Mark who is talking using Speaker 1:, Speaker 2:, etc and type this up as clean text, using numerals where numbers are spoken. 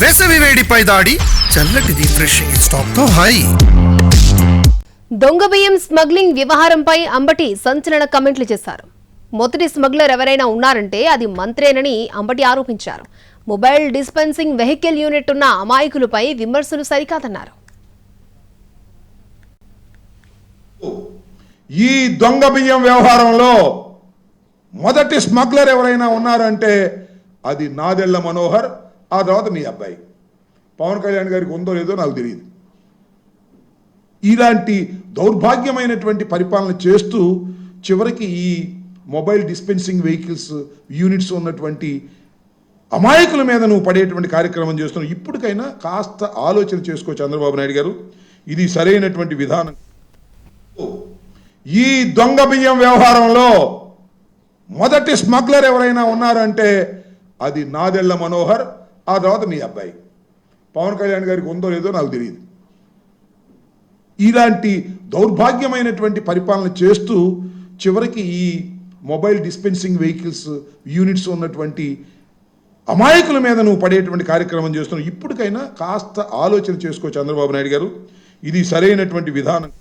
Speaker 1: వేసవి వేడిపై దాడి చల్లటి రిఫ్రెషింగ్ స్టాక్ తో హై.
Speaker 2: దొంగ బియ్యం స్మగ్లింగ్ వ్యవహారంపై అంబటి సంచలన కామెంట్లు చేశారు. మొదటి స్మగ్లర్ ఎవరైనా ఉన్నారంటే అది మంత్రేనని అంబటి ఆరోపించారు. మొబైల్ డిస్పెన్సింగ్ వెహికల్ యూనిట్ ఉన్న అమాయకులపై విమర్శలు సరికాదన్నారు.
Speaker 3: ఈ దొంగ బియ్యం వ్యవహారంలో మొదటి స్మగ్లర్ ఎవరైనా ఉన్నారంటే అది నాదెళ్ల మనోహర్, ఆ తర్వాత మీ అబ్బాయి పవన్ కళ్యాణ్ గారికి ఉందో లేదో నాకు తెలియదు. ఇలాంటి దౌర్భాగ్యమైనటువంటి పరిపాలన చేస్తూ చివరికి ఈ మొబైల్ డిస్పెన్సింగ్ వెహికల్స్ యూనిట్స్ ఉన్నటువంటి అమాయకుల మీద నువ్వు పడేటువంటి కార్యక్రమం చేస్తున్నావు. ఇప్పటికైనా కాస్త ఆలోచన చేసుకో చంద్రబాబు నాయుడు గారు, ఇది సరైనటువంటి విధానం. ఈ దొంగ బియ్యం వ్యవహారంలో మొదటి స్మగ్లర్ ఎవరైనా ఉన్నారంటే అది నాదెళ్ల మనోహర్, ఆ తర్వాత మీ అబ్బాయి పవన్ కళ్యాణ్ గారికి ఉందో లేదో నాకు తెలియదు. ఇలాంటి దౌర్భాగ్యమైనటువంటి పరిపాలన చేస్తూ చివరికి ఈ మొబైల్ డిస్పెన్సింగ్ వెహికల్స్ యూనిట్స్ ఉన్నటువంటి అమాయకుల మీద నువ్వు పడేటువంటి కార్యక్రమం చేస్తున్నావు. ఇప్పటికైనా కాస్త ఆలోచన చేసుకో చంద్రబాబు నాయుడు గారు, ఇది సరైనటువంటి విధానం.